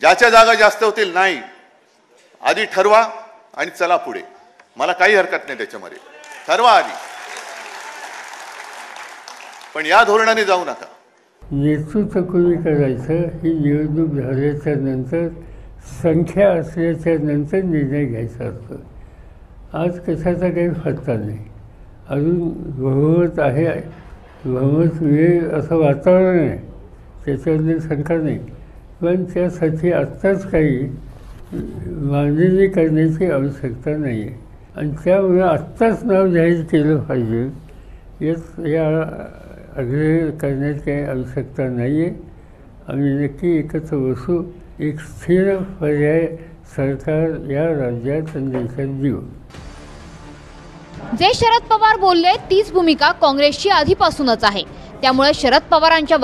ज्याच्या जागा जास्त होतील नाही, आधी ठरवा आणि चला पुढे. मला काही हरकत नाही त्याच्यामध्ये, ठरवा आधी, पण या धोरणाने जाऊ नका. नेतृत्व कोणी करायचं ही निवडणूक झाल्याच्या नंतर, संख्या असल्याच्या नंतर निर्णय घ्यायचा असतो. आज कशाचा काही फत्ता नाही. अजून बहुमत आहे, बहुमत मिळेल असं वातावरण आहे, त्याच्याबद्दल शंका नाही. पण त्यासाठी आत्ताच काही मांडणी करण्याची आवश्यकता नाही आहे. आणि त्यामुळे आत्ताच नाव जाहीर केलं पाहिजे या आग्रह करण्याची काही आवश्यकता नाही आहे. आम्ही नक्की एकत्र बसू, एक स्थिर पर्याय सरकार या राज्यात आणि देशात देऊ. जे शरद पवार बोलले तीच भूमिका काँग्रेसची आधीपासूनच आहे. त्यामुळे शरद पवारांच्या